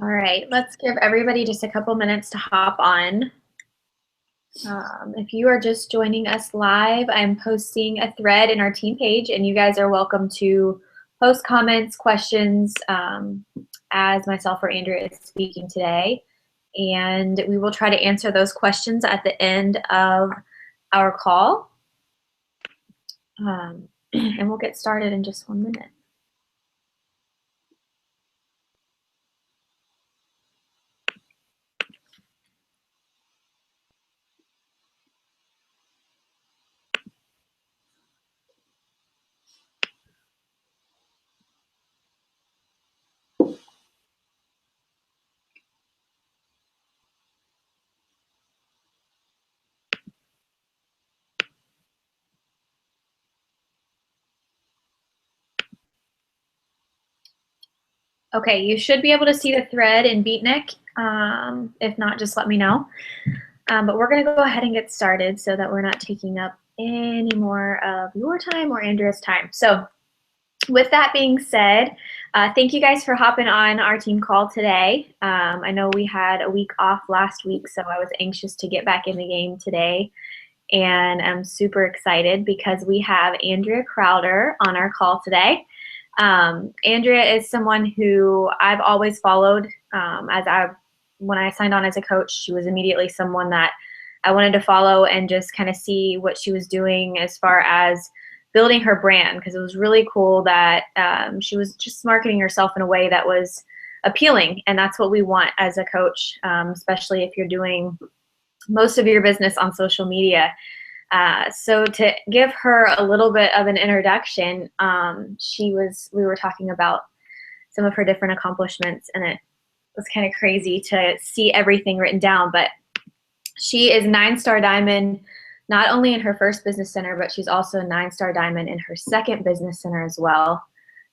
All right, let's give everybody just a couple minutes to hop on. If you are just joining us live, I'm posting a thread in our team page, and you guys are welcome to post comments, questions, as myself or Andrea is speaking today. And we will try to answer those questions at the end of our call. And we'll get started in just 1 minute. Okay, you should be able to see the thread in BeatNIK. If not, just let me know. But we're going to go ahead and get started so that we're not taking up any more of your time or Andrea's time. So with that being said, thank you guys for hopping on our team call today. I know we had a week off last week, so I was anxious to get back in the game today. And I'm super excited because we have Andrea Crowder on our call today. Andrea is someone who I've always followed. When I signed on as a coach, she was immediately someone that I wanted to follow and just kind of see what she was doing as far as building her brand, because it was really cool that she was just marketing herself in a way that was appealing, and that's what we want as a coach, especially if you're doing most of your business on social media. So to give her a little bit of an introduction, we were talking about some of her different accomplishments, and it was kind of crazy to see everything written down. But she is 9-star diamond, not only in her first business center, but she's also a 9-star diamond in her second business center as well.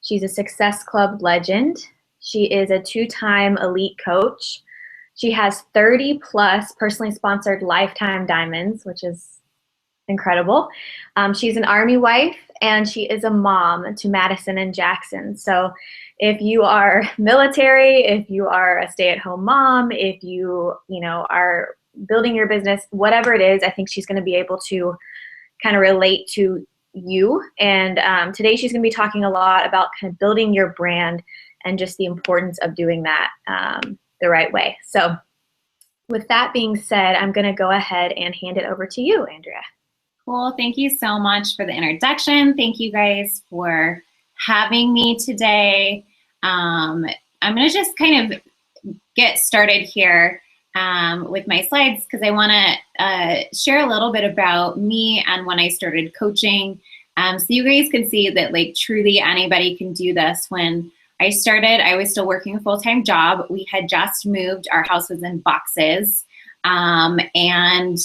She's a Success Club legend. She is a 2-time elite coach. She has 30 plus personally sponsored lifetime diamonds, which is incredible. She's an Army wife, and she is a mom to Madison and Jackson. So if you are military, if you are a stay-at-home mom, if you are building your business, whatever it is, I think she's going to be able to kind of relate to you. And today she's going to be talking a lot about kind of building your brand and just the importance of doing that the right way. So with that being said, I'm going to go ahead and hand it over to you, Andrea. Cool. Thank you so much for the introduction. Thank you guys for having me today. I'm going to just kind of get started here with my slides, because I want to share a little bit about me and when I started coaching. So you guys can see that like truly anybody can do this. When I started, I was still working a full-time job. We had just moved. Our house was in boxes. And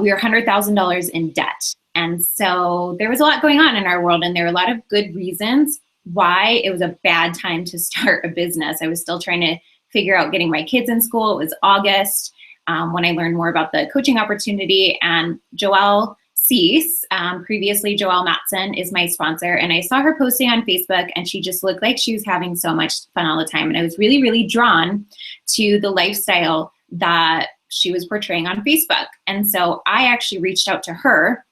we were $100,000 in debt. And so there was a lot going on in our world, and there were a lot of good reasons why it was a bad time to start a business. I was still trying to figure out getting my kids in school. It was August when I learned more about the coaching opportunity, and Joelle Cease, previously Joelle Matson, is my sponsor, and I saw her posting on Facebook, and she just looked like she was having so much fun all the time, and I was really, really drawn to the lifestyle that she was portraying on Facebook. And so I actually reached out to her.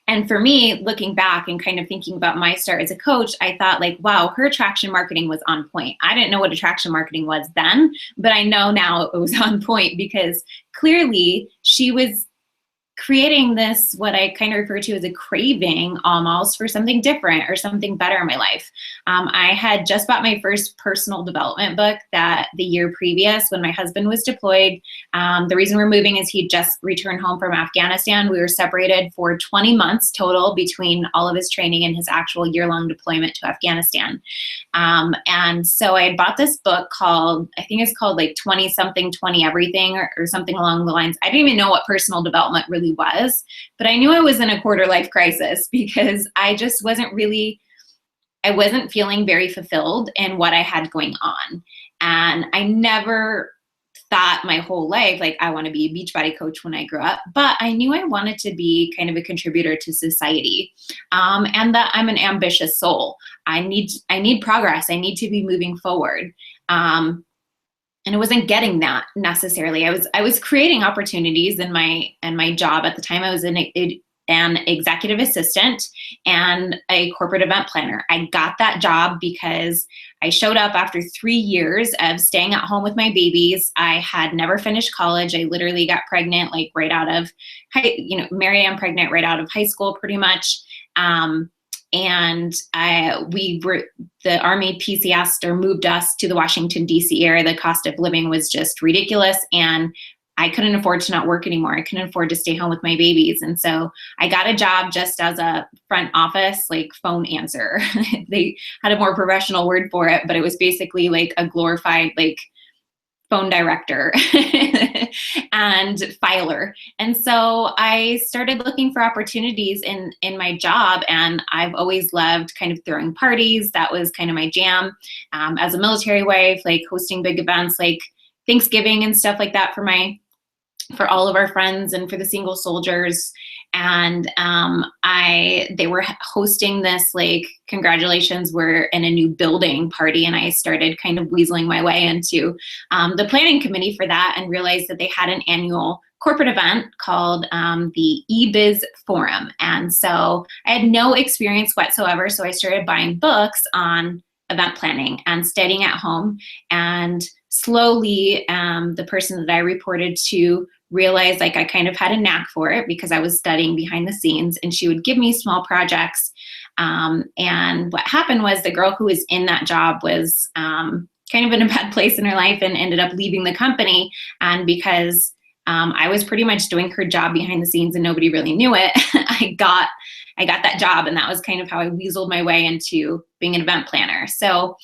And for me, looking back and kind of thinking about my start as a coach, I thought like, wow, her attraction marketing was on point. I didn't know what attraction marketing was then, but I know now it was on point, because clearly she was creating this, what I kind of refer to as a craving almost for something different or something better in my life. I had just bought my first personal development book that the year previous when my husband was deployed. The reason we're moving is he just returned home from Afghanistan. We were separated for 20 months total between all of his training and his actual year-long deployment to Afghanistan. And so I had bought this book called, I think it's called like 20 something, 20 everything, or something along the lines. I didn't even know what personal development really was, but I knew I was in a quarter life crisis, because I just wasn't feeling very fulfilled in what I had going on. And I never thought my whole life, like, I want to be a Beachbody coach when I grew up, but I knew I wanted to be kind of a contributor to society, and that I'm an ambitious soul. I need progress. I need to be moving forward. And I wasn't getting that necessarily. I was creating opportunities in my job at the time. I was an executive assistant and a corporate event planner. I got that job because I showed up after 3 years of staying at home with my babies. I had never finished college. I literally got pregnant like right out of married and pregnant right out of high school pretty much. The Army PCS'd or moved us to the Washington, D.C. area. The cost of living was just ridiculous. And I couldn't afford to not work anymore. I couldn't afford to stay home with my babies. And so I got a job just as a front office, like phone answer. They had a more professional word for it, but it was basically like a glorified like phone director and filer. And so I started looking for opportunities in my job. And I've always loved kind of throwing parties. That was kind of my jam. As a military wife, like hosting big events like Thanksgiving and stuff like that for all of our friends and for the single soldiers. And they were hosting this like congratulations, we're in a new building party. And I started kind of weaseling my way into the planning committee for that and realized that they had an annual corporate event called the eBiz Forum. And so I had no experience whatsoever. So I started buying books on event planning and studying at home. And slowly, the person that I reported to realized like I kind of had a knack for it because I was studying behind the scenes, and she would give me small projects. And what happened was the girl who was in that job was kind of in a bad place in her life and ended up leaving the company. And because I was pretty much doing her job behind the scenes and nobody really knew it, I got that job. And that was kind of how I weaseled my way into being an event planner. So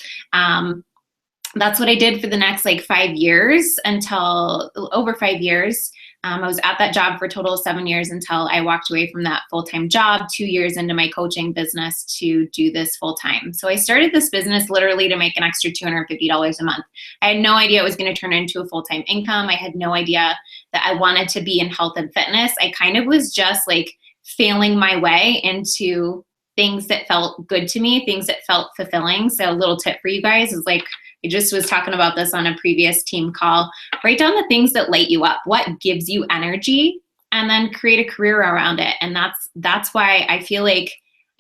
that's what I did for the next like 5 years, until over 5 years. I was at that job for a total of 7 years until I walked away from that full-time job 2 years into my coaching business to do this full-time. So I started this business literally to make an extra $250 a month. I had no idea it was going to turn into a full-time income. I had no idea that I wanted to be in health and fitness. I kind of was just like failing my way into things that felt good to me, things that felt fulfilling. So a little tip for you guys is like, I just was talking about this on a previous team call. Write down the things that light you up, what gives you energy, and then create a career around it. And that's why I feel like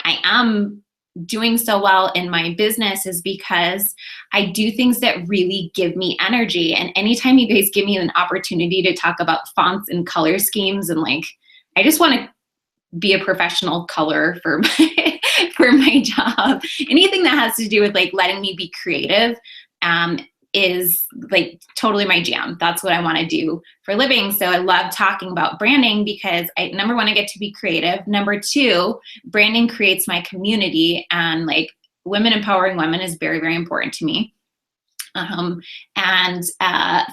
I am doing so well in my business, is because I do things that really give me energy. And anytime you guys give me an opportunity to talk about fonts and color schemes, and like, I just want to be a professional color for my job. Anything that has to do with like letting me be creative is like totally my jam. That's what I want to do for a living. So I love talking about branding because number one, I get to be creative. Number two, branding creates my community, and like women empowering women is very, very important to me.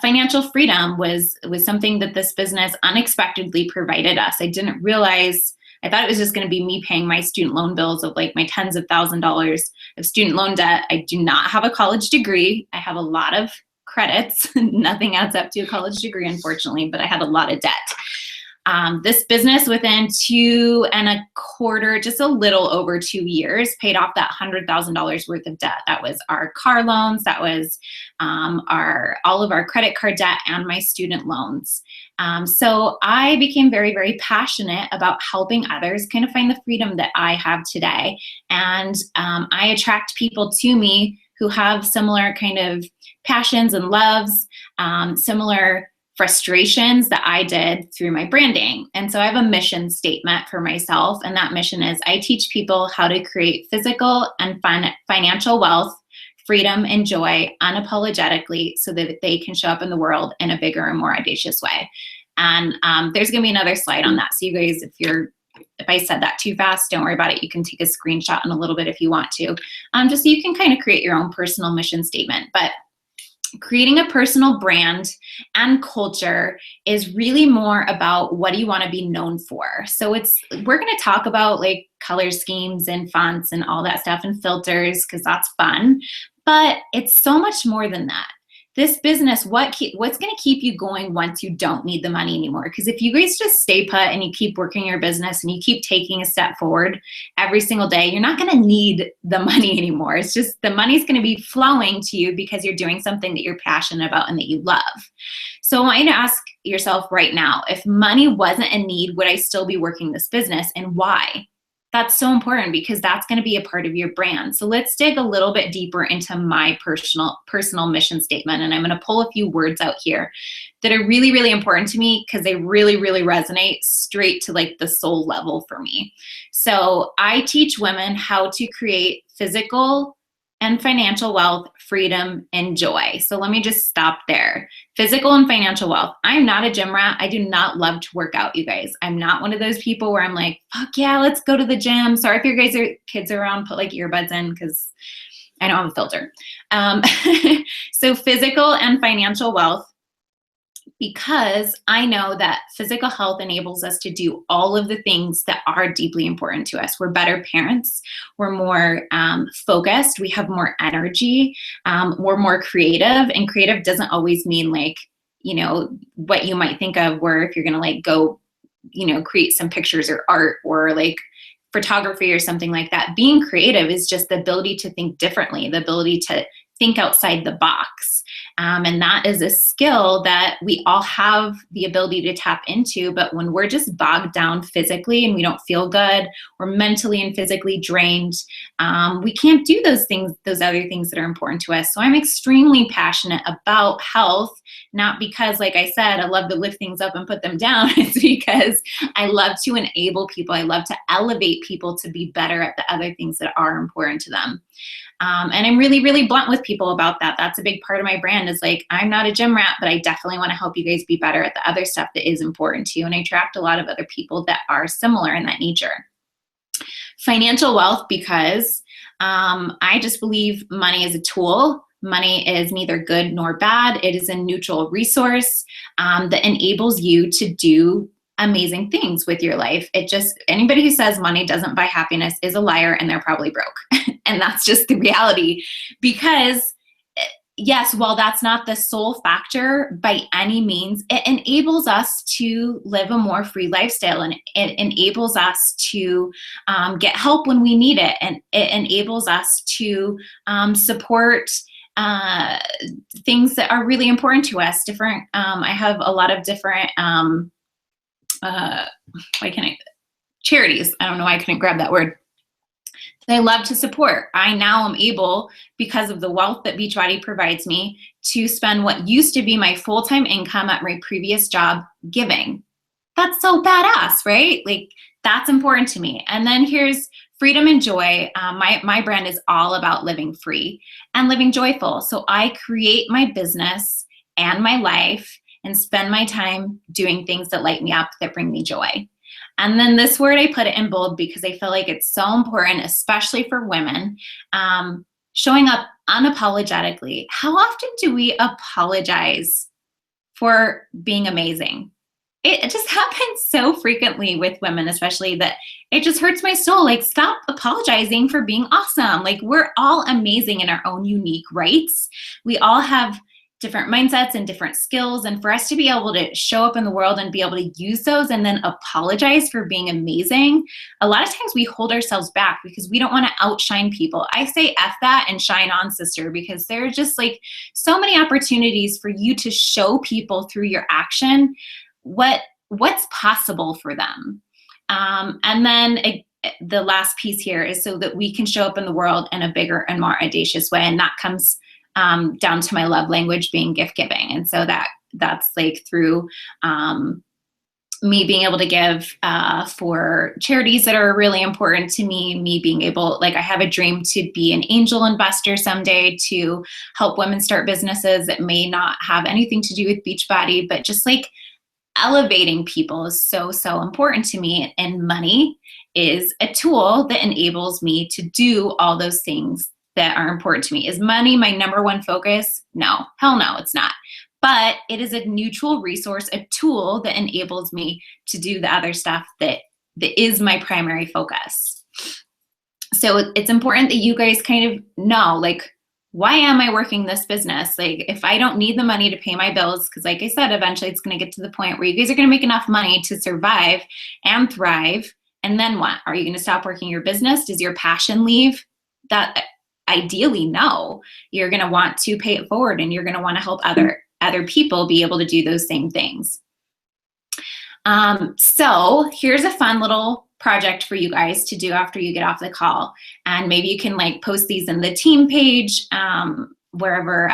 Financial freedom was something that this business unexpectedly provided us. I didn't realize. I thought it was just going to be me paying my student loan bills of like my tens of $1,000s of student loan debt. I do not have a college degree. I have a lot of credits. Nothing adds up to a college degree, unfortunately, but I had a lot of debt. This business within 2.25, just a little over 2 years, paid off that $100,000 worth of debt. That was our car loans. That was all of our credit card debt and my student loans. So I became very, very passionate about helping others kind of find the freedom that I have today. And I attract people to me who have similar kind of passions and loves, similar frustrations that I did through my branding. And so I have a mission statement for myself. And that mission is I teach people how to create physical and financial wealth, freedom, and joy unapologetically so that they can show up in the world in a bigger and more audacious way. And there's going to be another slide on that. So you guys, if I said that too fast, don't worry about it. You can take a screenshot in a little bit if you want to, just so you can kind of create your own personal mission statement. But creating a personal brand and culture is really more about what do you want to be known for. So we're going to talk about like color schemes and fonts and all that stuff and filters because that's fun, but it's so much more than that. this business, what's going to keep you going once you don't need the money anymore? Because if you guys just stay put and you keep working your business and you keep taking a step forward every single day, you're not going to need the money anymore. It's just the money's going to be flowing to you because you're doing something that you're passionate about and that you love. So I want you to ask yourself right now, if money wasn't a need, would I still be working this business, and why? That's so important because that's going to be a part of your brand. So let's dig a little bit deeper into my personal mission statement. And I'm going to pull a few words out here that are really, really important to me because they really, really resonate straight to like the soul level for me. So I teach women how to create physical and financial wealth, freedom, and joy. So let me just stop there. Physical and financial wealth. I'm not a gym rat. I do not love to work out, you guys. I'm not one of those people where I'm like, fuck yeah, let's go to the gym. Sorry if your kids are around, put like earbuds in because I don't have a filter. So physical and financial wealth, because I know that physical health enables us to do all of the things that are deeply important to us. We're better parents. We're more focused. We have more energy. We're more creative. And creative doesn't always mean like, you know, what you might think of where if you're going to like go, you know, create some pictures or art or like photography or something like that. Being creative is just the ability to think differently, the ability to think outside the box. And that is a skill that we all have the ability to tap into. But when we're just bogged down physically and we don't feel good, we're mentally and physically drained, we can't do those things, those other things that are important to us. So I'm extremely passionate about health, not because, like I said, I love to lift things up and put them down. It's because I love to enable people. I love to elevate people to be better at the other things that are important to them. And I'm really, really blunt with people about that. That's a big part of my brand is like, I'm not a gym rat, but I definitely want to help you guys be better at the other stuff that is important to you. And I attract a lot of other people that are similar in that nature. Financial wealth, because I just believe money is a tool. Money is neither good nor bad. It is a neutral resource that enables you to do amazing things with your life. It just, anybody who says money doesn't buy happiness is a liar and they're probably broke. And that's just the reality because yes, while that's not the sole factor by any means, it enables us to live a more free lifestyle, and it enables us to get help when we need it. And it enables us to support things that are really important to us. I have a lot of different, charities. I don't know why I couldn't grab that word. I love to support. I now am able, because of the wealth that Beachbody provides me, to spend what used to be my full-time income at my previous job giving. That's so badass, right? Like that's important to me. And then here's freedom and joy. My brand is all about living free and living joyful. So I create my business and my life and spend my time doing things that light me up, that bring me joy. And then this word, I put it in bold because I feel like it's so important, especially for women, showing up unapologetically. How often do we apologize for being amazing? It just happens so frequently with women, especially, that it just hurts my soul. Like, stop apologizing for being awesome. Like, we're all amazing in our own unique rights. We all have different mindsets and different skills. And for us to be able to show up in the world and be able to use those and then apologize for being amazing, a lot of times we hold ourselves back because we don't want to outshine people. I say F that and shine on, sister, because there are just like so many opportunities for you to show people through your action what's possible for them. And then the last piece here is so that we can show up in the world in a bigger and more audacious way. And that comes down to my love language being gift giving. And so that's like through me being able to give for charities that are really important to me being able, like I have a dream to be an angel investor someday to help women start businesses that may not have anything to do with Beachbody, but just like elevating people is so, so important to me. And money is a tool that enables me to do all those things that are important to me. Is money my number one focus? No, hell no, it's not. But it is a neutral resource, a tool that enables me to do the other stuff that is my primary focus. So it's important that you guys kind of know, like, why am I working this business? Like, if I don't need the money to pay my bills, because like I said, eventually it's going to get to the point where you guys are going to make enough money to survive and thrive. And then what? Are you going to stop working your business? Does your passion leave? That ideally, no. You're going to want to pay it forward, and you're going to want to help other people be able to do those same things. So here's a fun little project for you guys to do after you get off the call. And maybe you can like post these in the team page, wherever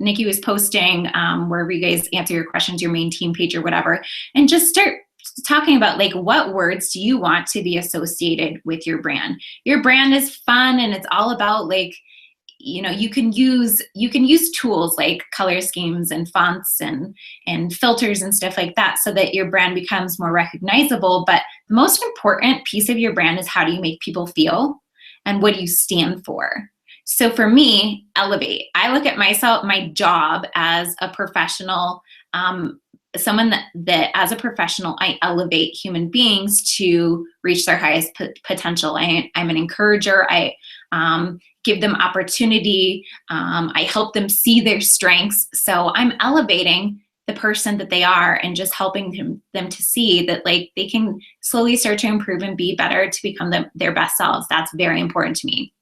Nikki was posting, wherever you guys answer your questions, your main team page or whatever, and just start talking about like, what words do you want to be associated with your brand? Your brand is fun, and it's all about like, you know, you can use tools like color schemes and fonts and filters and stuff like that, so that your brand becomes more recognizable. But the most important piece of your brand is, how do you make people feel, and what do you stand for? So for me, elevate. I look at my job as a professional, someone that as a professional, I elevate human beings to reach their highest potential. I'm an encourager. I give them opportunity. I help them see their strengths. So I'm elevating the person that they are, and just helping them to see that like they can slowly start to improve and be better to become their best selves. That's very important to me.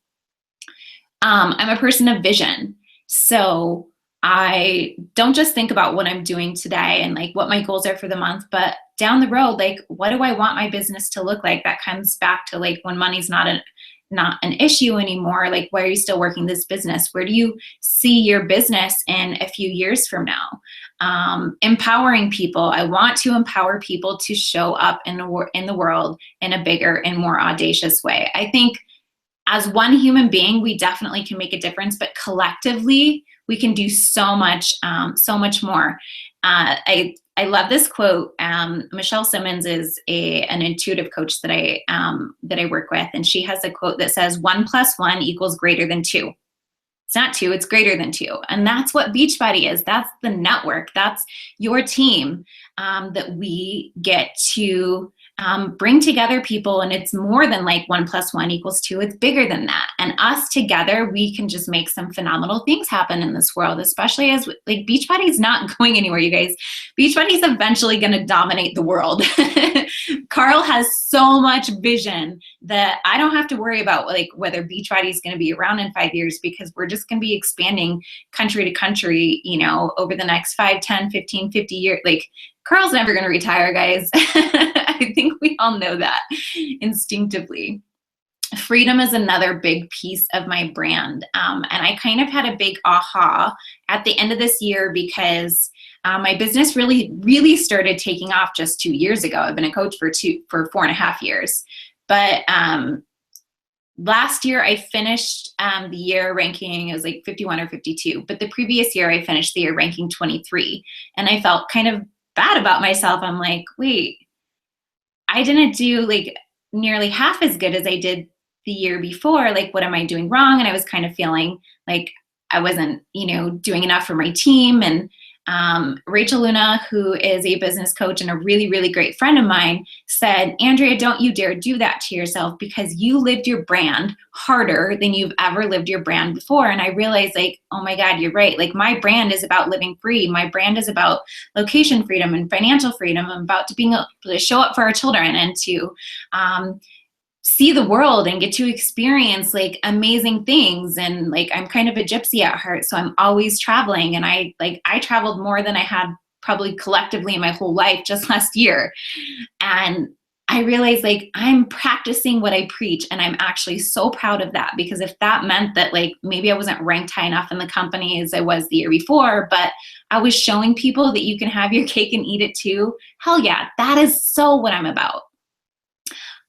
I'm a person of vision. So I don't just think about what I'm doing today and like what my goals are for the month, but down the road, like, what do I want my business to look like? That comes back to like, when money's not an issue anymore, like, why are you still working this business? Where do you see your business in a few years from now? Empowering people. I want to empower people to show up in the world in a bigger and more audacious way. I think as one human being, we definitely can make a difference, but collectively, we can do so much more. I love this quote. Michelle Simmons is an intuitive coach that I work with, and she has a quote that says, 1 + 1 = greater than 2. It's not 2, it's greater than 2. And that's what Beachbody is. That's the network. That's your team that we get to bring together people. And it's more than like 1 + 1 = 2. It's bigger than that. And us together, we can just make some phenomenal things happen in this world, especially as like Beachbody's not going anywhere, you guys. Beachbody's eventually going to dominate the world. Carl has so much vision that I don't have to worry about like whether Beachbody is going to be around in 5 years, because we're just going to be expanding country to country, you know, over the next 5, 10, 15, 50 years. Like, Carl's never going to retire, guys. I think we all know that instinctively. Freedom is another big piece of my brand. And I kind of had a big aha at the end of this year, because my business really started taking off just 2 years ago. I've been a coach for 4.5 years. But last year I finished the year ranking, it was like 51 or 52. But the previous year I finished the year ranking 23. And I felt kind of bad about myself. I'm like, wait, I didn't do like nearly half as good as I did the year before. Like, what am I doing wrong? And I was kind of feeling like I wasn't, you know, doing enough for my team. And Rachel Luna, who is a business coach and a really, really great friend of mine, said, Andrea, don't you dare do that to yourself, because you lived your brand harder than you've ever lived your brand before. And I realized, like, oh my God, you're right. Like, my brand is about living free. My brand is about location freedom and financial freedom. I'm about to being able to show up for our children and to see the world and get to experience like amazing things. And like, I'm kind of a gypsy at heart, so I'm always traveling. And I traveled more than I had probably collectively in my whole life just last year. And I realized, like, I'm practicing what I preach, and I'm actually so proud of that, because if that meant that like maybe I wasn't ranked high enough in the company as I was the year before, but I was showing people that you can have your cake and eat it too, hell yeah, that is so what I'm about.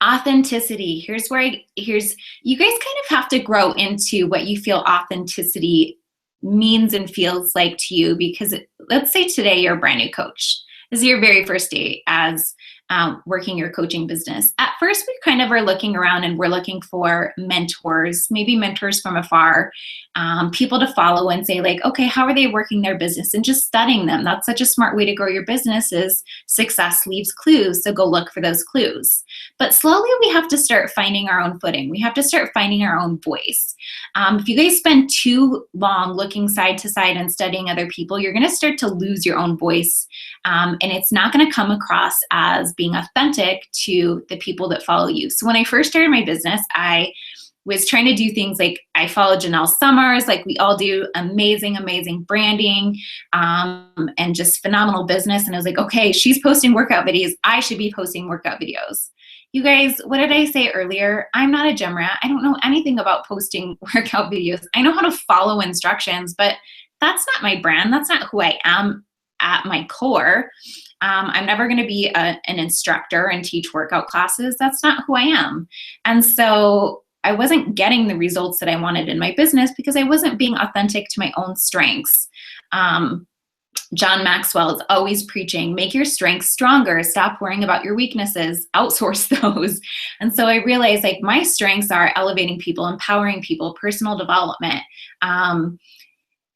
Authenticity. Here's you guys kind of have to grow into what you feel authenticity means and feels like to you, because let's say today you're a brand new coach. This is your very first day as working your coaching business. At first, we kind of are looking around and we're looking for mentors, maybe mentors from afar, people to follow and say like, okay, how are they working their business? And just studying them. That's such a smart way to grow your business. Is success leaves clues. So go look for those clues. But slowly we have to start finding our own footing. We have to start finding our own voice. If you guys spend too long looking side to side and studying other people, you're going to start to lose your own voice. And it's not going to come across as being authentic to the people that follow you. So when I first started my business, I was trying to do things like I followed Janelle Summers, like we all do, amazing, amazing branding, and just phenomenal business. And I was like, okay, she's posting workout videos. I should be posting workout videos. You guys, what did I say earlier? I'm not a gym rat. I don't know anything about posting workout videos. I know how to follow instructions, but that's not my brand. That's not who I am at my core. I'm never going to be an instructor and teach workout classes. That's not who I am. And so I wasn't getting the results that I wanted in my business because I wasn't being authentic to my own strengths. John Maxwell is always preaching, make your strengths stronger, stop worrying about your weaknesses, outsource those. And so I realized like my strengths are elevating people, empowering people, personal development,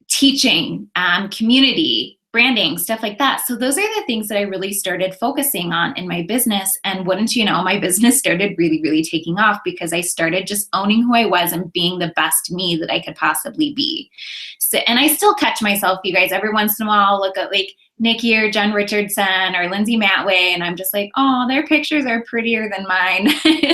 teaching, community, branding, stuff like that. So those are the things that I really started focusing on in my business. And wouldn't you know, my business started really, really taking off because I started just owning who I was and being the best me that I could possibly be. So, and I still catch myself, you guys, every once in a while, I'll look at like Nikki or Jen Richardson or Lindsay Matway, and I'm just like, oh, their pictures are prettier than mine.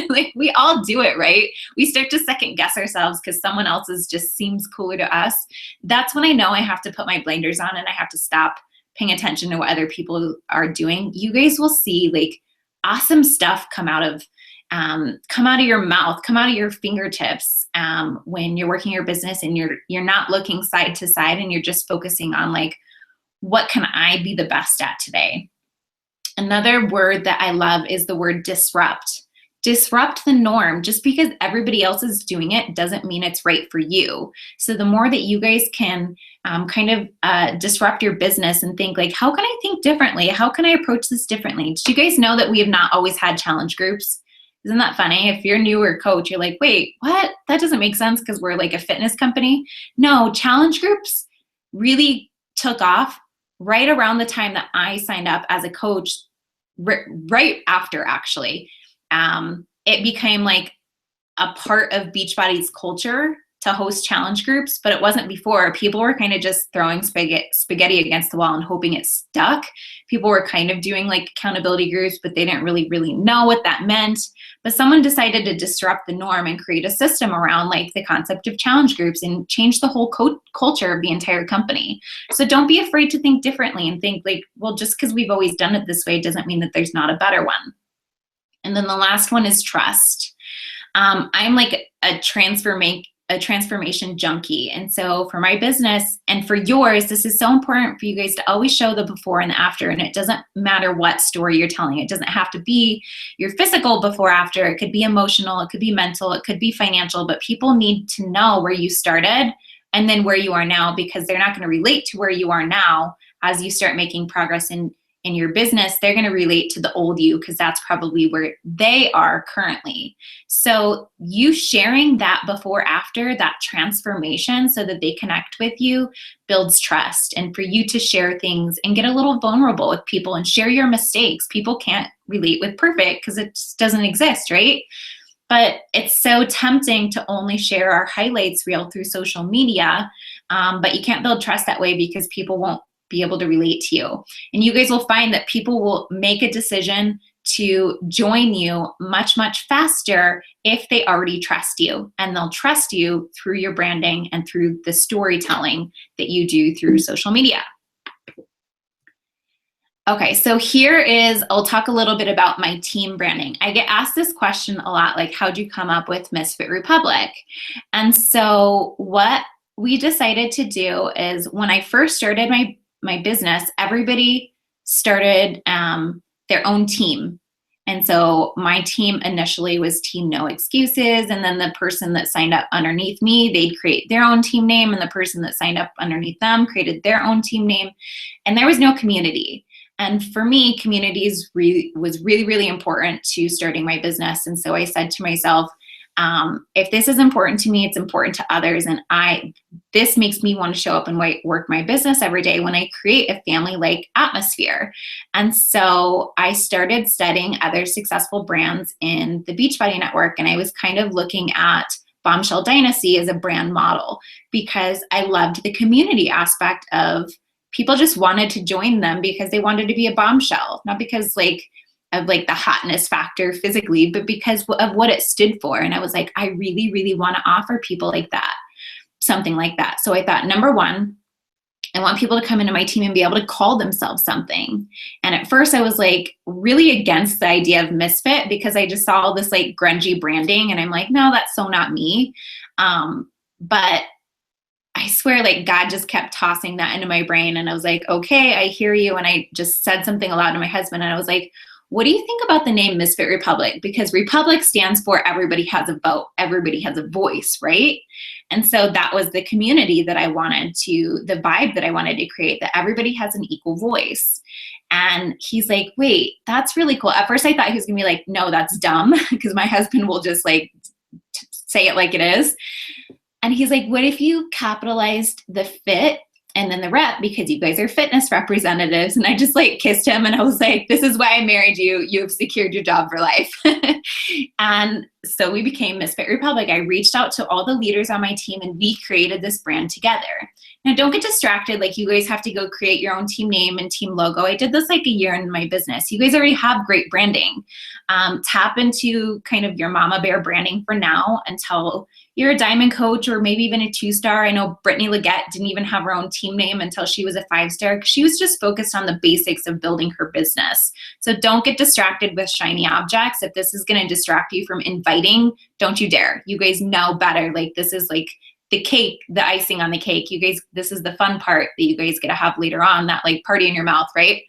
Like we all do it, right? We start to second guess ourselves because someone else's just seems cooler to us. That's when I know I have to put my blinders on and I have to stop paying attention to what other people are doing. You guys will see like awesome stuff come out of your mouth, come out of your fingertips when you're working your business and you're not looking side to side and you're just focusing on like, what can I be the best at today? Another word that I love is the word disrupt. Disrupt the norm. Just because everybody else is doing it doesn't mean it's right for you. So the more that you guys can disrupt your business and think like, how can I think differently? How can I approach this differently? Do you guys know that we have not always had challenge groups? Isn't that funny? If you're new or coach, you're like, wait, what? That doesn't make sense because we're like a fitness company. No, challenge groups really took off right around the time that I signed up as a coach, right after actually. It became like a part of Beachbody's culture to host challenge groups, but it wasn't before. People were kind of just throwing spaghetti against the wall and hoping it stuck. People were kind of doing like accountability groups, but they didn't really know what that meant. But someone decided to disrupt the norm and create a system around like the concept of challenge groups and change the whole culture of the entire company. So don't be afraid to think differently and think like, well, just because we've always done it this way doesn't mean that there's not a better one. And then the last one is trust. I'm like a transformation junkie. And so for my business and for yours, this is so important for you guys to always show the before and the after. And it doesn't matter what story you're telling. It doesn't have to be your physical before after. It could be emotional. It could be mental. It could be financial. But people need to know where you started and then where you are now, because they're not going to relate to where you are now as you start making progress in your business. They're going to relate to the old you because that's probably where they are currently. So you sharing that before, after, that transformation so that they connect with you builds trust. And for you to share things and get a little vulnerable with people and share your mistakes. People can't relate with perfect because it just doesn't exist, right? But it's so tempting to only share our highlights reel through social media. But you can't build trust that way because people won't be able to relate to you. And you guys will find that people will make a decision to join you much, much faster if they already trust you. And they'll trust you through your branding and through the storytelling that you do through social media. Okay, so I'll talk a little bit about my team branding. I get asked this question a lot, like, how'd you come up with Misfit Republic? And so what we decided to do is when I first started my business, everybody started their own team. And so my team initially was Team No Excuses. And then the person that signed up underneath me, they'd create their own team name. And the person that signed up underneath them created their own team name. And there was no community. And for me, communities was really, really important to starting my business. And so I said to myself, if this is important to me, it's important to others. And this makes me want to show up and work my business every day when I create a family-like atmosphere. And so I started studying other successful brands in the Beachbody network. And I was kind of looking at Bombshell Dynasty as a brand model because I loved the community aspect of people just wanted to join them because they wanted to be a bombshell, not because of the hotness factor physically, but because of what it stood for. And I was like, I really, really want to offer people like that, something like that. So I thought, number one, I want people to come into my team and be able to call themselves something. And at first I was really against the idea of misfit because I just saw all this grungy branding and I'm like, no, that's so not me. But I swear God just kept tossing that into my brain. And I was like, okay, I hear you. And I just said something aloud to my husband and I was like, what do you think about the name Misfit Republic? Because Republic stands for everybody has a vote, everybody has a voice, right? And so that was the community that I wanted the vibe that I wanted to create, that everybody has an equal voice. And he's like, wait, that's really cool. At first I thought he was gonna be like, no, that's dumb, because my husband will just say it like it is. And he's like, what if you capitalized the fit and then the rep, because you guys are fitness representatives? And I just kissed him and I was like, this is why I married you. You have secured your job for life. And so we became Misfit Republic. I reached out to all the leaders on my team and we created this brand together. Now don't get distracted. You guys have to go create your own team name and team logo. I did this a year in my business. You guys already have great branding. Tap into kind of your mama bear branding for now until you're a diamond coach or maybe even a 2-star. I know Brittany Leggett didn't even have her own team name until she was a 5-star because she was just focused on the basics of building her business. So don't get distracted with shiny objects. If this is going to distract you from inviting, don't you dare. You guys know better. This is the cake, the icing on the cake. You guys, this is the fun part that you guys get to have later on, that party in your mouth, right?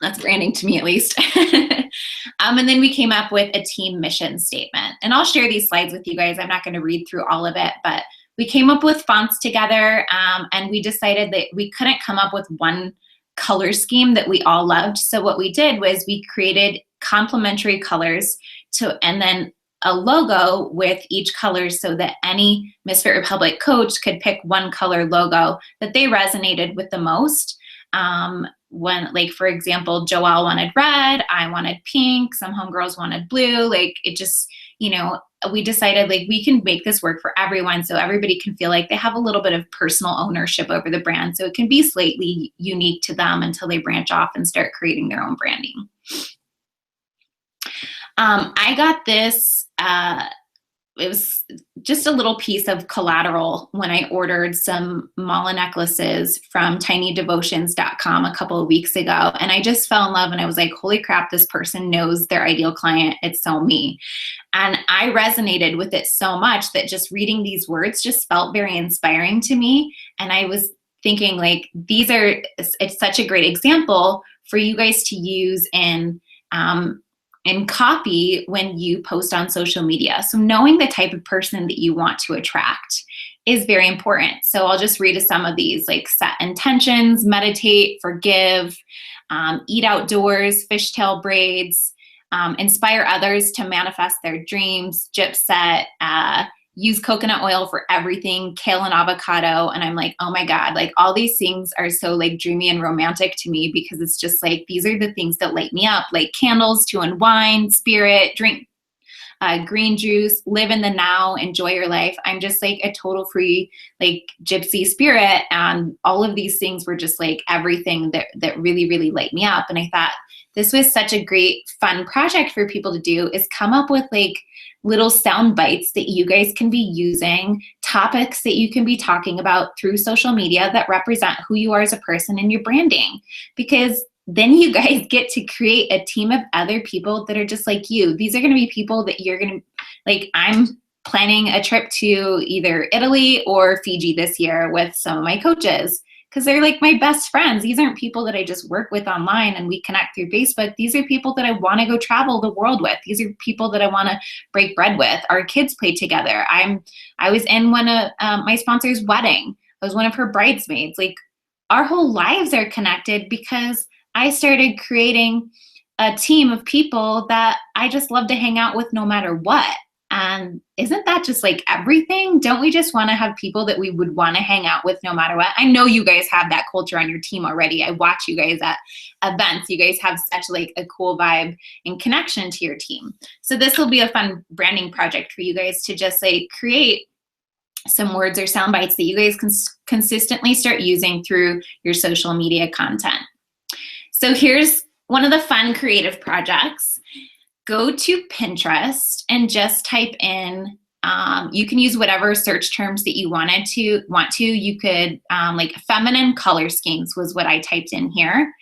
That's branding to me, at least. And then we came up with a team mission statement. And I'll share these slides with you guys. I'm not going to read through all of it, but we came up with fonts together and we decided that we couldn't come up with one color scheme that we all loved. So what we did was we created complementary colors and then a logo with each color so that any Misfit Republic coach could pick one color logo that they resonated with the most. When, for example, Joelle wanted red, I wanted pink, some homegirls wanted blue, it just, we decided we can make this work for everyone so everybody can feel like they have a little bit of personal ownership over the brand. So it can be slightly unique to them until they branch off and start creating their own branding. I got this, it was just a little piece of collateral when I ordered some mala necklaces from tinydevotions.com a couple of weeks ago. And I just fell in love and I was like, holy crap, this person knows their ideal client. It's so me. And I resonated with it so much that just reading these words just felt very inspiring to me. And I was thinking it's such a great example for you guys to use in copy when you post on social media. So knowing the type of person that you want to attract is very important. So I'll just read some of these, set intentions, meditate, forgive, eat outdoors, fishtail braids, inspire others to manifest their dreams, gypset, use coconut oil for everything, kale and avocado. And I'm like, oh my God, all these things are so dreamy and romantic to me because it's just these are the things that light me up, candles to unwind, spirit, drink green juice, live in the now, enjoy your life. I'm just a total free gypsy spirit. And all of these things were just everything that really, really light me up. And I thought this was such a great fun project for people to do, is come up with little sound bites that you guys can be using, topics that you can be talking about through social media that represent who you are as a person in your branding. Because then you guys get to create a team of other people that are just like you. These are going to be people that you're going to, I'm planning a trip to either Italy or Fiji this year with some of my coaches, because they're my best friends. These aren't people that I just work with online and we connect through Facebook. These are people that I want to go travel the world with. These are people that I want to break bread with. Our kids play together. I was in one of my sponsor's wedding. I was one of her bridesmaids. Our whole lives are connected because I started creating a team of people that I just love to hang out with no matter what. And isn't that just like everything? Don't we just want to have people that we would want to hang out with no matter what? I know you guys have that culture on your team already. I watch you guys at events. You guys have such like a cool vibe and connection to your team. So this will be a fun branding project for you guys to just like create some words or sound bites that you guys can consistently start using through your social media content. So here's one of the fun creative projects. Go to Pinterest and just type in, you can use whatever search terms that you want to. You could, like feminine color schemes was what I typed in here.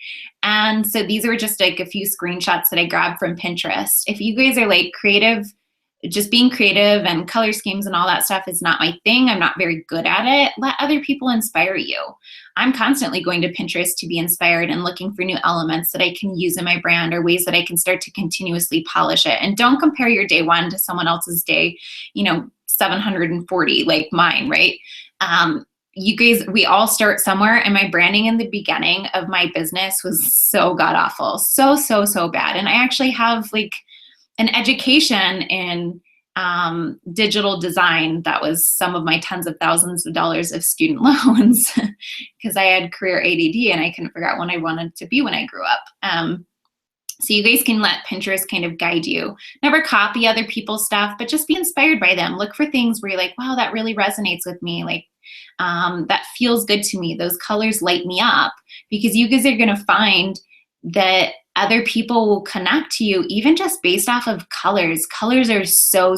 And so these are just like a few screenshots that I grabbed from Pinterest. If you guys are like creative, just being creative and color schemes and all that stuff is not my thing. I'm not very good at it. Let other people inspire you. I'm constantly going to Pinterest to be inspired and looking for new elements that I can use in my brand or ways that I can start to continuously polish it. And don't compare your day one to someone else's day, 740 like mine, right? You guys, we all start somewhere, and my branding in the beginning of my business was so god awful, so bad. And I actually have like an education in digital design. That was some of my tens of thousands of dollars of student loans because I had career ADD and I couldn't figure out what I wanted to be when I grew up. So you guys can let Pinterest kind of guide you. Never copy other people's stuff, but just be inspired by them. Look for things where you're like, wow, that really resonates with me. Like, that feels good to me. Those colors light me up, because you guys are gonna find that other people will connect to you even just based off of colors. Colors are so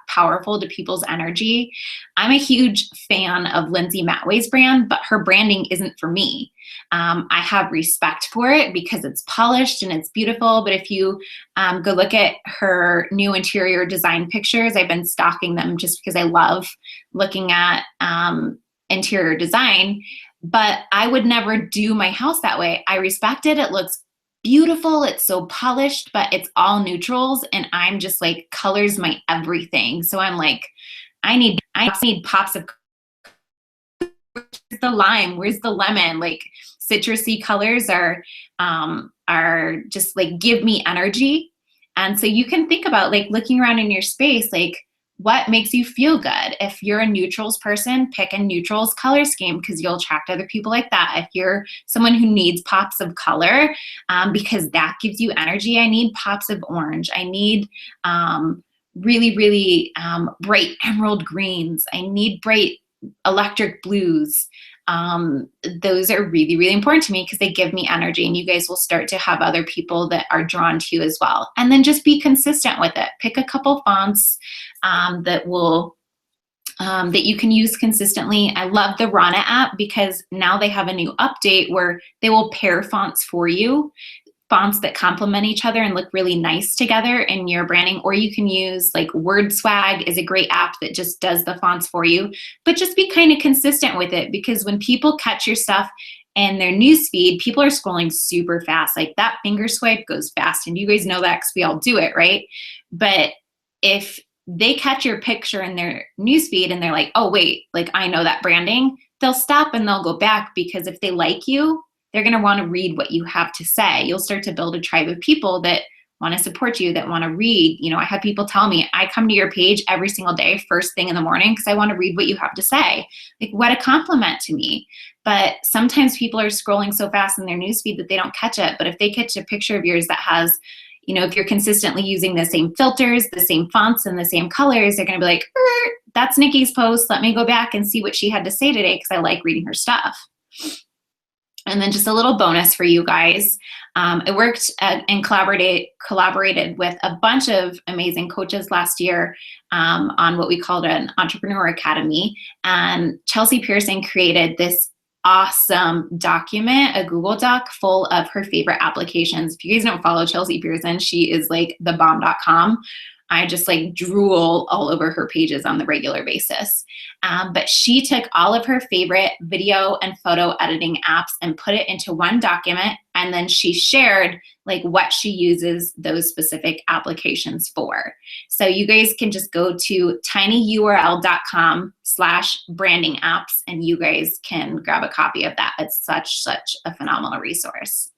powerful to people's energy. I'm a huge fan of Lindsay Matway's brand, but her branding isn't for me. I have respect for it because it's polished and it's beautiful. But if you go look at her new interior design pictures, I've been stalking them just because I love looking at interior design. But I would never do my house that way. I respect it. It looks beautiful. It's so polished, but it's all neutrals. And I'm just like, color's my everything. So I'm like, I need pops of, where's the lime? Where's the lemon? Like citrusy colors are just like, give me energy. And so you can think about like looking around in your space, like, what makes you feel good? If you're a neutrals person, pick a neutrals color scheme because you'll attract other people like that. If you're someone who needs pops of color, because that gives you energy, I need pops of orange. I need really bright emerald greens. I need bright electric blues. Those are really important to me because they give me energy, and you guys will start to have other people that are drawn to you as well. And then just be consistent with it. Pick a couple fonts that you can use consistently. I love the Rana app because now they have a new update where they will pair fonts for you, fonts that complement each other and look really nice together in your branding. Or you can use like Word Swag is a great app that just does the fonts for you, but just be kind of consistent with it, because when people catch your stuff in their newsfeed, people are scrolling super fast. Like that finger swipe goes fast, and you guys know that because we all do it, right? But if they catch your picture in their newsfeed and they're like, oh wait, like I know that branding, they'll stop and they'll go back, because if they like you, they're going to want to read what you have to say. You'll start to build a tribe of people that want to support you, that want to read. I have people tell me, I come to your page every single day, first thing in the morning, because I want to read what you have to say. Like, what a compliment to me. But sometimes people are scrolling so fast in their newsfeed that they don't catch it. But if they catch a picture of yours that has, if you're consistently using the same filters, the same fonts, and the same colors, they're going to be like, that's Nikki's post. Let me go back and see what she had to say today, because I like reading her stuff. And then just a little bonus for you guys. I worked and collaborated with a bunch of amazing coaches last year on what we called an Entrepreneur Academy. And Chelsea Pearson created this awesome document, a Google Doc full of her favorite applications. If you guys don't follow Chelsea Pearson, she is like thebomb.com. I just like drool all over her pages on the regular basis. But she took all of her favorite video and photo editing apps and put it into one document. And then she shared like what she uses those specific applications for. So you guys can just go to tinyurl.com/branding apps, and you guys can grab a copy of that. It's such a phenomenal resource.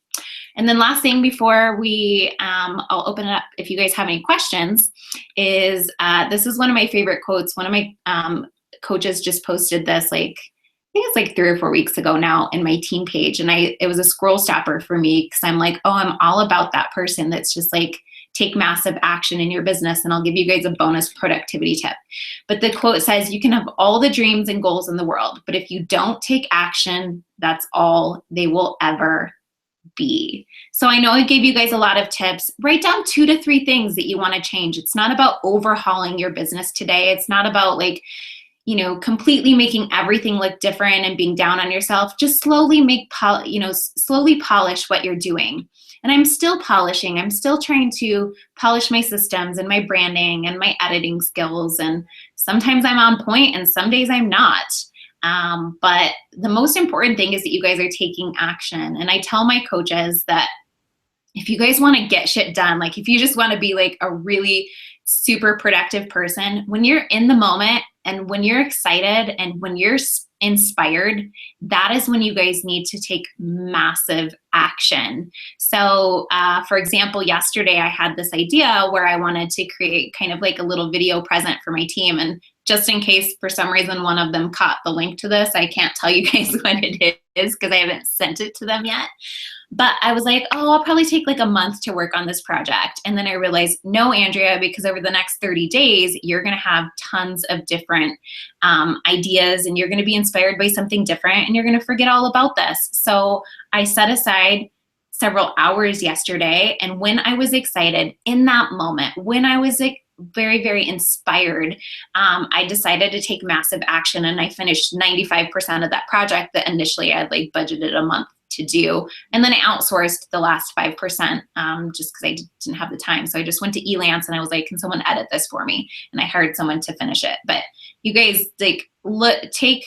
And then last thing before we, I'll open it up if you guys have any questions, is this is one of my favorite quotes. One of my coaches just posted this, like, I think it's like 3 or 4 weeks ago now in my team page. And it was a scroll stopper for me because I'm like, oh, I'm all about that person that's just like, take massive action in your business. And I'll give you guys a bonus productivity tip. But the quote says, you can have all the dreams and goals in the world, but if you don't take action, that's all they will ever be. So I know I gave you guys a lot of tips. Write down 2 to 3 things that you want to change. It's not about overhauling your business today. It's not about like, you know, completely making everything look different and being down on yourself. Just slowly slowly polish what you're doing. And I'm still polishing. I'm still trying to polish my systems and my branding and my editing skills. And sometimes I'm on point and some days I'm not. But the most important thing is that you guys are taking action. And I tell my coaches that if you guys want to get shit done, like if you just want to be like a really super productive person, when you're in the moment and when you're excited and when you're inspired, that is when you guys need to take massive action. So for example, yesterday I had this idea where I wanted to create kind of like a little video present for my team. And just in case for some reason one of them caught the link to this, I can't tell you guys what it is because I haven't sent it to them yet. But I was like, oh, I'll probably take like a month to work on this project. And then I realized, no, Andrea, because over the next 30 days, you're going to have tons of different ideas and you're going to be inspired by something different and you're going to forget all about this. So I set aside several hours yesterday. And when I was excited in that moment, when I was like very, very inspired, I decided to take massive action and I finished 95% of that project that initially I had like budgeted a month to do. And then I outsourced the last 5% just because I didn't have the time. So I just went to Elance and I was like, can someone edit this for me? And I hired someone to finish it. But you guys like take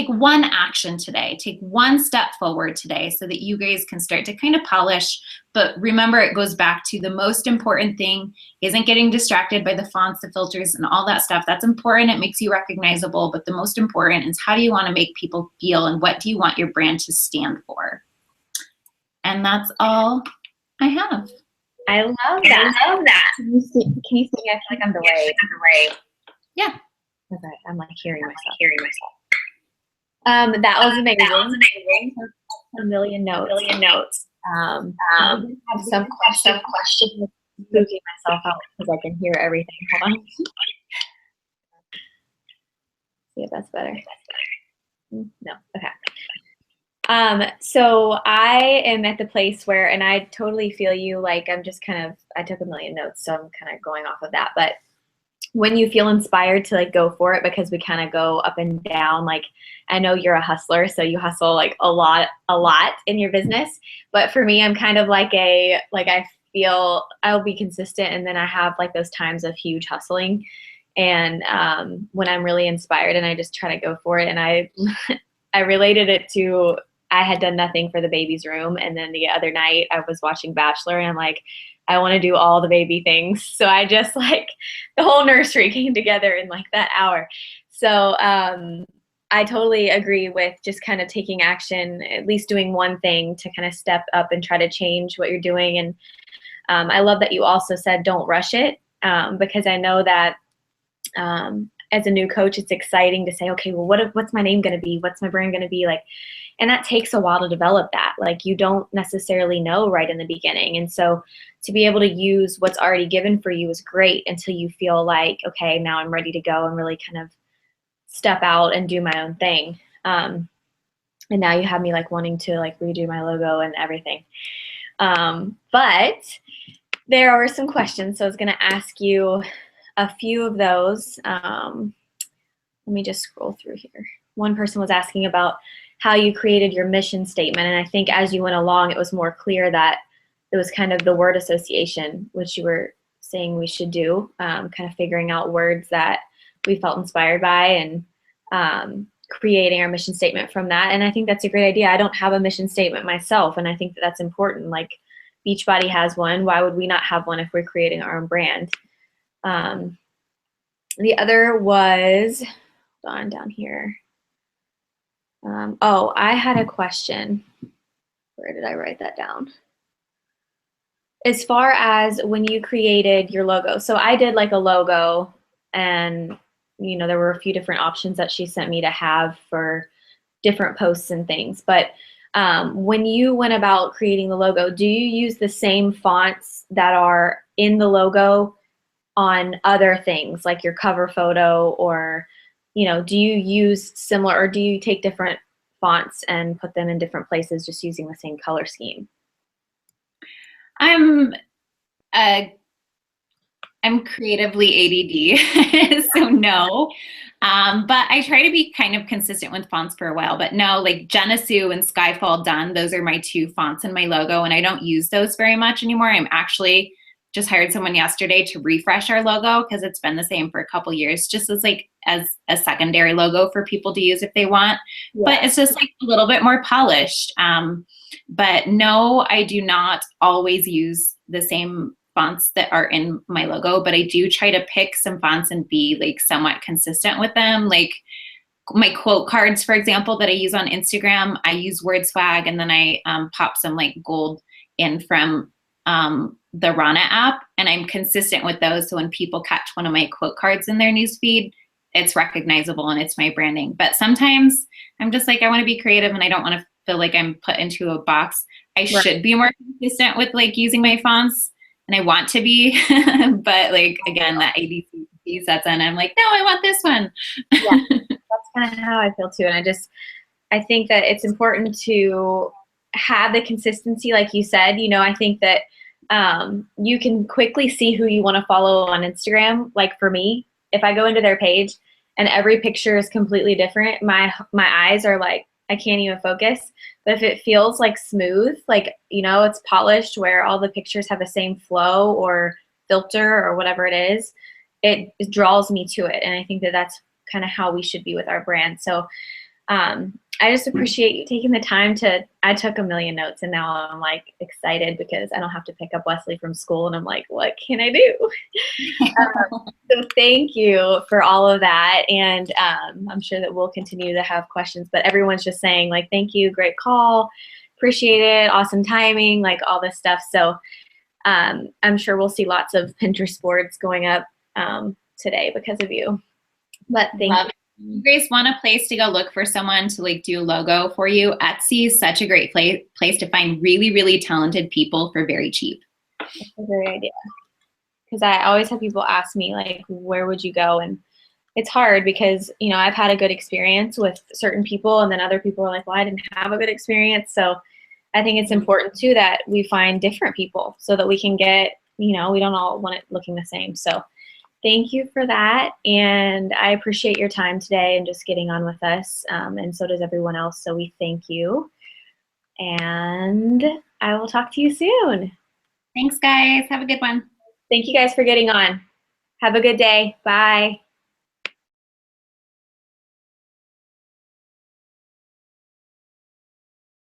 one action today, take one step forward today so that you guys can start to kind of polish. But remember, it goes back to the most important thing isn't getting distracted by the fonts, the filters, and all that stuff. That's important. It makes you recognizable. But the most important is how do you want to make people feel and what do you want your brand to stand for? And that's all I have. I love that. I love that. Can you see me? I feel like I'm delayed. Yeah. Okay, I'm like hearing myself. That was amazing. A million notes. I have some questions. Spooking myself out because I can hear everything. Hold on. See if that's better. No. Okay. So I am at the place where, and I totally feel you, like I'm just kind of, I took a million notes, so I'm kind of going off of that. But when you feel inspired to like go for it, because we kind of go up and down, like I know you're a hustler, so you hustle like a lot in your business. But for me, I'm kind of like I feel I'll be consistent and then I have like those times of huge hustling. And when I'm really inspired and I just try to go for it, and I related it to, I had done nothing for the baby's room, and then the other night I was watching Bachelor and I'm like, I want to do all the baby things. So I just like, the whole nursery came together in like that hour. So I totally agree with just kind of taking action, at least doing one thing to kind of step up and try to change what you're doing. And I love that you also said don't rush it, because I know that as a new coach, it's exciting to say, okay, well, what's my name going to be? What's my brand going to be like? And that takes a while to develop that. Like you don't necessarily know right in the beginning. And so to be able to use what's already given for you is great until you feel like, okay, now I'm ready to go and really kind of step out and do my own thing. And now you have me like wanting to like redo my logo and everything. But there are some questions. So I was going to ask you a few of those. Let me just scroll through here. One person was asking about how you created your mission statement. And I think as you went along, it was more clear that it was kind of the word association, which you were saying we should do, kind of figuring out words that we felt inspired by and creating our mission statement from that. And I think that's a great idea. I don't have a mission statement myself, and I think that that's important. Like Beachbody has one. Why would we not have one if we're creating our own brand? The other was, hold on, down here. Oh, I had a question. Where did I write that down? As far as when you created your logo, so I did like a logo, and there were a few different options that she sent me to have for different posts and things. But when you went about creating the logo, do you use the same fonts that are in the logo on other things like your cover photo, or do you use similar, or do you take different fonts and put them in different places just using the same color scheme? I'm creatively ADD, so no. But I try to be kind of consistent with fonts for a while. But no, like Geneseo and Skyfall Done, those are my two fonts in my logo, and I don't use those very much anymore. I'm actually just hired someone yesterday to refresh our logo because it's been the same for a couple years, just as a secondary logo for people to use if they want. Yeah. But it's just like a little bit more polished. But no, I do not always use the same fonts that are in my logo, but I do try to pick some fonts and be like somewhat consistent with them. Like my quote cards, for example, that I use on Instagram, I use word swag, and then I pop some like gold in from the Rana app, and I'm consistent with those. So when people catch one of my quote cards in their newsfeed, it's recognizable and it's my branding. But sometimes I'm just like, I want to be creative and I don't want to feel like I'm put into a box. I should be more consistent with like using my fonts, and I want to be, but like, again, that ADC sets in, I'm like, no, I want this one. Yeah, that's kind of how I feel too. And I think that it's important to have the consistency, like you said. I think that you can quickly see who you want to follow on Instagram. Like for me, if I go into their page and every picture is completely different, my eyes are like, I can't even focus. But if it feels like smooth, like, it's polished, where all the pictures have the same flow or filter or whatever it is, it draws me to it. And I think that that's kind of how we should be with our brand. So I just appreciate you taking the time I took a million notes, and now I'm like excited because I don't have to pick up Wesley from school, and I'm like, what can I do? So thank you for all of that. And I'm sure that we'll continue to have questions, but everyone's just saying like, thank you, great call, appreciate it, awesome timing, like all this stuff. So I'm sure we'll see lots of Pinterest boards going up today because of you. But thank you. You guys want a place to go look for someone to like do a logo for you? Etsy is such a great place to find really, really talented people for very cheap. That's a great idea. Because I always have people ask me like, where would you go? And it's hard because, I've had a good experience with certain people, and then other people are like, well, I didn't have a good experience. So I think it's important too that we find different people so that we can get, we don't all want it looking the same. So thank you for that, and I appreciate your time today and just getting on with us, and so does everyone else, so we thank you, and I will talk to you soon. Thanks, guys. Have a good one. Thank you guys for getting on. Have a good day. Bye.